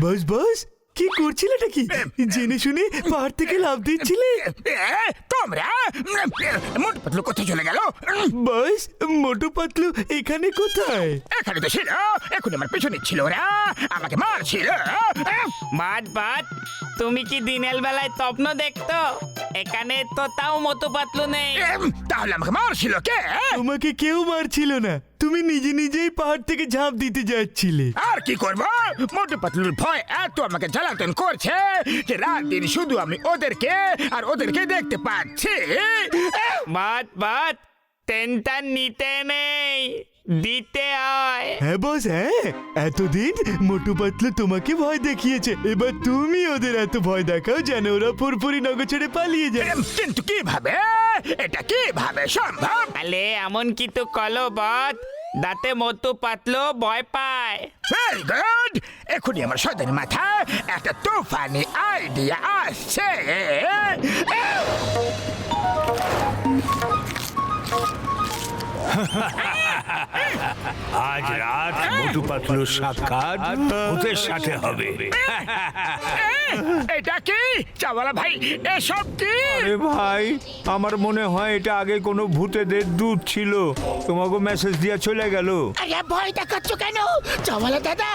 বস বস, কি করছিলেটা কি? জেনে শুনে পাহাড় থেকে লাফ দিচ্ছিলে? তোমরা মোটু পাতলু কোথায় চলে গেল? বস, মোটু পাতলু এখানে কোথায়? এখানে তো ছিল, এখন আমার পেছনে ছিল, ওরা আমাকে মারছিল। বাদ বাদ, তুমি কি দিনের বেলায় স্বপ্ন দেখতো? এখানে তো তাও মতো পাতলু নেই। তাহলে আমাকে মারছিল কে? তোমাকে কেউ মারছিল না, তুমি নিজে নিজেই পাহাড় থেকে ঝাঁপ দিতে যাচ্ছিলে। আর কি করবো, মোটু পাতলুর ভয় এত আমাকে জ্বালাতন করছে যে রাত দিন শুধু আমি ওদেরকে দেখতে পাচ্ছি। বাদ বাদ, টেনশন নিতে নেই, দিতে হয়। হ্যাঁ বস, হ্যাঁ, এতদিন মোটু পাতলু তোমাকে ভয় দেখিয়েছে, এবার তুমি ওদের এত ভয় দেখাও যেন ওরা পুরপুরি নগর ছেড়ে পালিয়ে যায়। কিন্তু কিভাবে, এটা কিভাবে সম্ভব? তাহলে এমন কিছু কলো বদ, দাঁতে মতো পাতলো ভয় পায়। ভেরি গুড, এখনই আমার সদের মাথায় একটা তুফানি আইডিয়া আসছে। আজ রাত মোটু পাতলুর সাক্ষাৎ ভূতের সাথে হবে। এটা কি চাওয়ালা ভাই, এসব কি? আরে ভাই, আমার মনে হয় এটা আগে কোনো ভূতেদের দূত ছিল, তোমাকে মেসেজ দিয়ে চলে গেল। আরে ভয় দেখাচ্ছ কেন চাওয়ালা দাদা?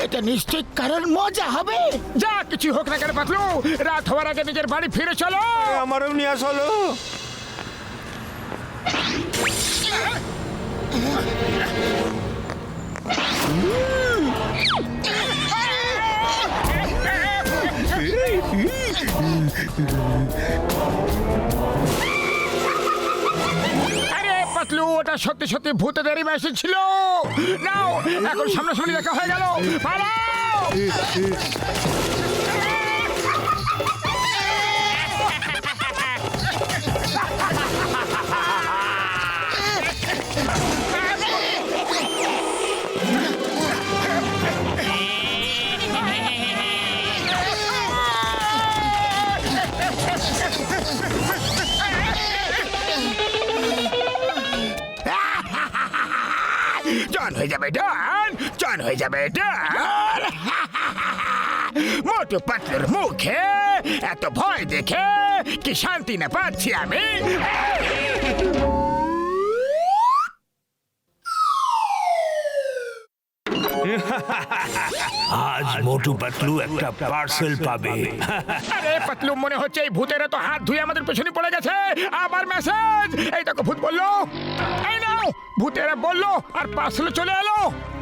এটা নিশ্চয়ই কারণ মজা হবে। যা কিছু হোক না কেন পাতলু, রাত হওয়ার আগে নিজের বাড়ি ফিরে চলো। আমারও নিয়ে আসলো। আরে পাতলু, ওটা সত্যি সত্যি ভূতেদেরই মেসেজ ছিল। নাও, এখন সামনাসামনি দেখা হয়ে গেল, পালাও। জন হয়ে যাবে ডন, জন হয়ে যাবে ডন। মোটু পাতলুর মুখে এত ভয় দেখে কি শান্তি না পাচ্ছি আমি। আজ মোটু পাতলু একটা পার্সেল পাবে। আরে পাতলু, মনে হচ্ছে এই ভূতেরা তো হাত ধুয়ে আমাদের পেছনে পড়ে গেছে। আবার মেসেজ, এই দেখো ভূত বললো, এই নাও। ভূতেরা বললো আর পার্সেল চলে এলো।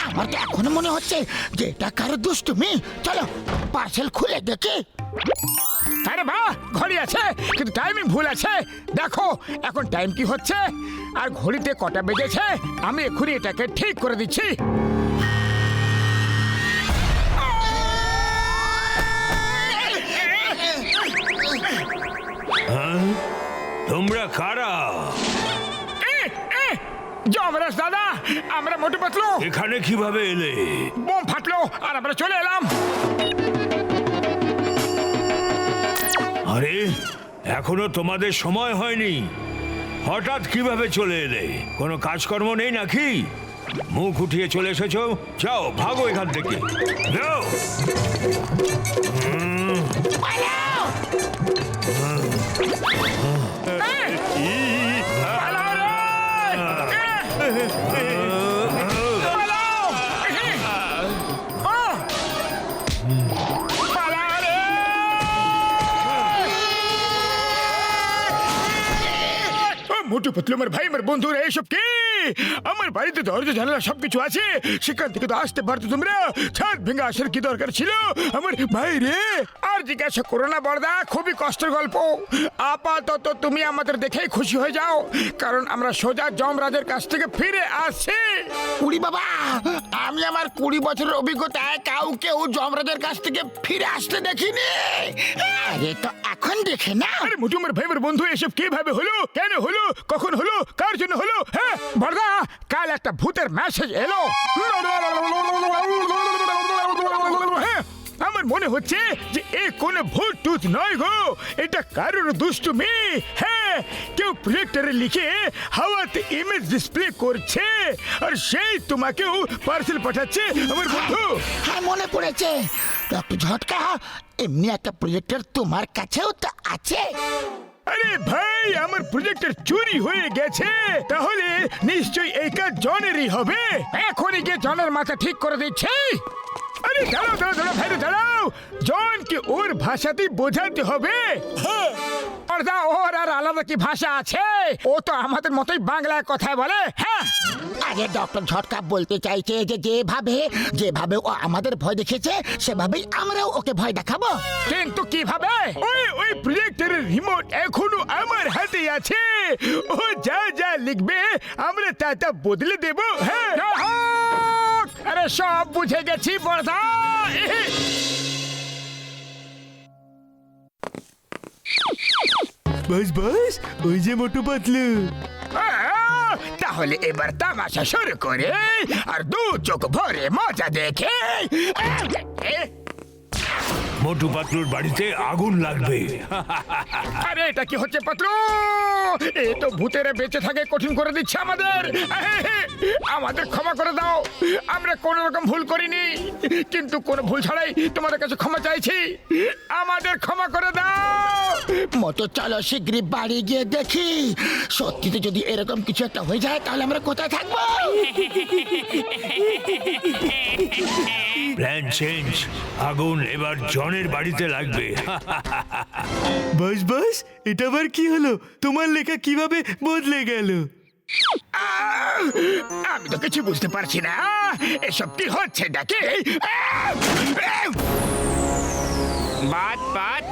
আমার তো এখনো মনে হচ্ছে যে এটা কারো দুষ্টুমি। চলো পার্সেল খুলে দেখি। আরে বাহ, ঘড়ি আছে কিন্তু টাইমিং ভুল আছে। দেখো এখন টাইম কি হচ্ছে আর ঘড়িতে কটা বেজেছে। আমি এক্ষুনি এটাকে ঠিক করে দিচ্ছি। তোমরা কারা? যমরাজ দাদা, আমরা মোটু পাতলু। এখানে কিভাবে এলে? বোম ফাটলো আর আমরা চলে এলাম। আরে, এখনো তোমাদের সময় হয়নি, হঠাৎ কিভাবে চলে এলে? কোনো কাজকর্ম নেই নাকি? মুখ উঠিয়ে চলে এসেছো, যাও ভাগো এখান থেকে, যাও। মোটু পাতলু, আমার ভাই, আমার বন্ধুরা, এইসব কি? আমার বাড়িতে দরজা জানালা সবকিছু আছে, সেখান থেকে তো আসতে পারতো তোমরা। ছাদ ভেঙে আসার কি দরকার ছিল আমার ভাই রে? আর জিজ্ঞাসা করো না বড়দা, খুবই কষ্টের গল্প। আপাতত তুমি আমাদের দেখেই খুশি হয়ে যাও, কারণ আমরা সোজা যমরাজের কাছ থেকে ফিরে আসছি। কুড়ি বাবা, আমি আমার 20 বছরের অভিজ্ঞতায় কাউকেও যমরাজের কাছ থেকে ফিরে আসতে দেখিনি। আরে তো এখন দেখে না। আরে মোটু, আমার ভাই, আমার বন্ধু, এসব কিভাবে হলো, কেন হলো, কখন হলো, কার জন্য হলো? হ্যাঁ বড়দা, কাল একটা ভূতের মেসেজ এলো। হ্যাঁ, আমার মনে হচ্ছে যে এ কোন ভূত টুত ভূত নয় গো, এটা কারোর দুষ্টুমি। হ্যাঁ, কেউ প্রজেক্টরে লিখে হাওয়াতে ইমেজ ডিসপ্লে করছে, আর সেই তোমাকেও পার্সেল পাঠাচ্ছে আমার বন্ধু। হ্যাঁ, মনে পড়েছে ডক্টর ঝটকা, এমনি একটা প্রজেক্টর তোমার কাছেও তো আছে। আরে ভাই, আমার প্রজেক্টর চুরি হয়ে গেছে, তাহলে নিশ্চয়ই এই কাজ জনেরই হবে। এখনই গিয়ে জনের মাথা ঠিক করে দিচ্ছি। আরে দাঁড়াও দাঁড়াও দাঁড়াও ভাই, দাঁড়াও। জনকে ওর ভাষাতেই বোঝাতে হবে। পর্দা, ওর আর আলাদা কি ভাষা আছে? ও তো আমাদের মতোই বাংলায় কথা বলে। হ্যাঁ, আগে ডক্টর ঝটকা বলতে চাইছে যে যেভাবে ও আমাদের ভয় দেখেছে সেভাবেই আমরাও ওকে ভয় দেখাবো। কিন্তু কিভাবে? ওই প্রজেক্টরের রিমোট এখনো আমার হাতে আছে। ও যা যা লিখবে আমরা তা বদলে দেব। হ্যাঁ, আরে সব বুঝে গেছি পর্দা। বাস বাস, ওই যে মোটু পাতলু। তাহলে এবার তামাশা শুরু করে আর দু চোখ ভরে মজা দেখে। মোটু পাতলুর বাড়িতে আগুন লাগবে। আরে এটা কি হচ্ছে পাতলু? এ তো ভূতেরা বেঁচে থাকে কঠিন করে দিচ্ছে আমাদের। আমাদের ক্ষমা করে দাও, আমরা কোন রকম ভুল করিনি, কিন্তু কোন ভুল ছাড়াই তোমাদের কাছে ক্ষমা চাইছি। আমাদের ক্ষমা করে দাও। মতো চলো শিগগিরই বাড়ি গিয়ে দেখি, সত্যিতে যদি এরকম কিছু একটা হয়ে যায় তাহলে আমরা কোথায় থাকবো। প্ল্যান চেঞ্জ, আগুন এবার জনের বাড়িতে লাগবে। বাস বাস, এটা আবার কি হলো? তোমার লেখা কিভাবে বদলে গেল? আমি তো কিছু বুঝতে পারছি না, এসব কি হচ্ছে নাকি? বাত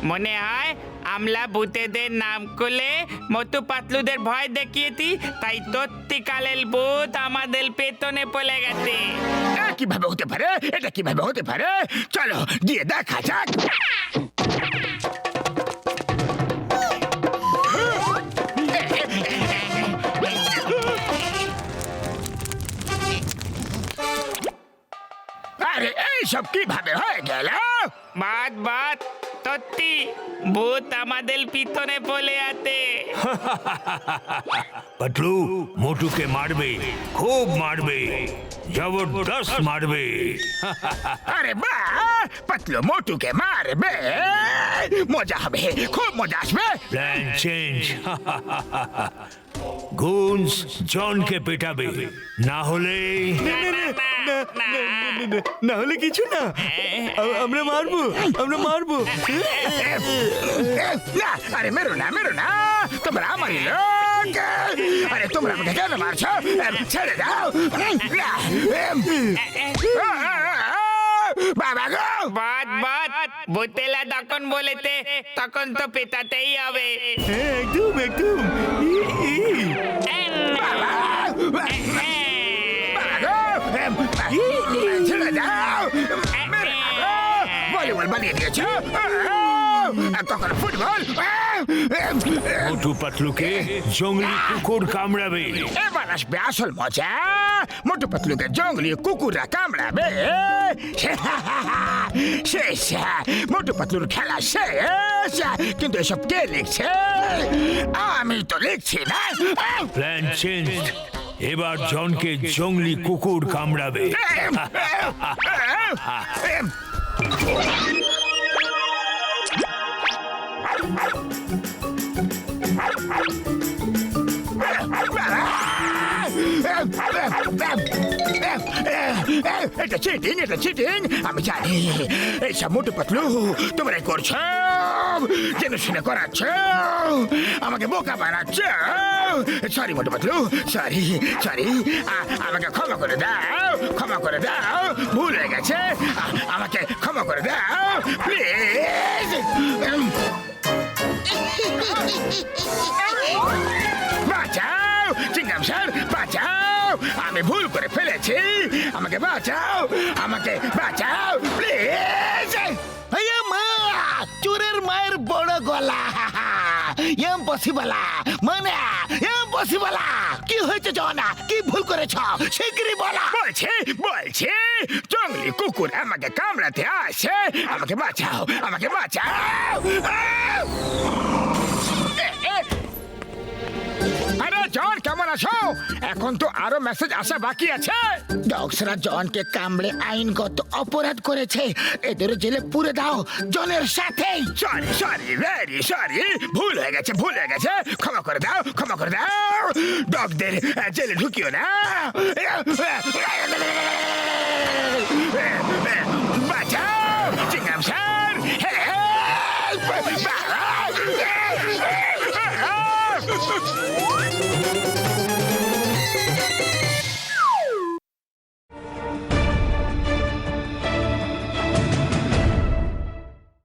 মনে হয় আমলা ভূতেদের নাম করলে মোটু পাতলুদের ভয় দেখিয়েছি, তাই সত্যিকালের ভূত আমাদের পেতনে পড়ে গেছে। কিভাবে হতে পারে? এটা কিভাবে হতে পারে? চলো গিয়ে দেখা যাক। আরে এইসব কিভাবে হয়ে গেল? বাত সত্যি ভূত আমাদের পিছনে পড়ে আছে। পাতলু মোটুকে মারবে, খুব মারবে, জবরদস্ত মারবে। আরে বাহ, পাতলু মোটুকে মারবে, মজা হবে, খুব মজা আসবে। প্ল্যান চেঞ্জ, গুনস জনকে পেটাবে, না হলে না হলে কিছু না, আমরা মারবো। না, আরে মেরো না, তোমরা আমারই লোক। আরে তোমরা আমাকে কেন মারছো? ছেড়ে দাও। বাবা গো, বাত ভূতেলা তখন বলেছে তখন তো পেটাতেই হবে। হ্যাঁ, একদম। বাবা গো, ছেড়ে দাও। ভলিবল বানিয়ে দিয়েছো, তখন ফুটবল। মোটু পাতলুকে জঙ্গলি কুকুর কামড়াবে। এবার আসবে আসল মজা, মোটু পাতলুকে জঙ্গলি কুকুররা কামড়াবে। শেষ, মোটু পাতলুর খেলা শেষ। কিন্তু এসব কে লিখছে? আমি তো লিখছি না। প্ল্যান চেঞ্জ, এবার জনকে জঙ্গলি কুকুর কামড়াবে। এটা চিটিং, আমি জানি। এইসব মোটু পাতলু তোমরা করছো, জেনে শুনে করাচ্ছ, আমাকে বোকা বানাচ্ছ। Sorry Motu Patlu, sorry. আমাকে ক্ষমা করে দাও, ভুল হয়ে গেছে, আমাকে ক্ষমা করে দাও প্লিজ। বাঁচাও চিংগাম স্যার, বাঁচাও, আমি ভুল করে ফেলেছি, আমাকে বাঁচাও প্লিজ। মা, চোরের মায়ের বড় গলা, ইম্পসিবল মানে ইম্পসিবল। কি হয়েছে জনা, কি ভুল করেছ শিগগিরই বলা। বলছি বলছি জঙ্গলি কুকুর আমাকে কামড়াতে আসে, আমাকে বাঁচাও, আমাকে বাঁচাও। আরে জন, কেমন আছো? এখন তো আরো মেসেজ আসা বাকি আছে। ডগসরা জনকে কামড়ে আইনগত অপরাধ করেছে, এদের জেলে পুরে দাও জনের সাথেই। সরি সরি ভেরি সরি, ভুল হয়ে গেছে, ভুল হয়ে গেছে, ক্ষমা করে দাও, ক্ষমা করে দাও। ডগদের জেলে ঢুকিও না। বাঁচাও চিংগাম স্যার।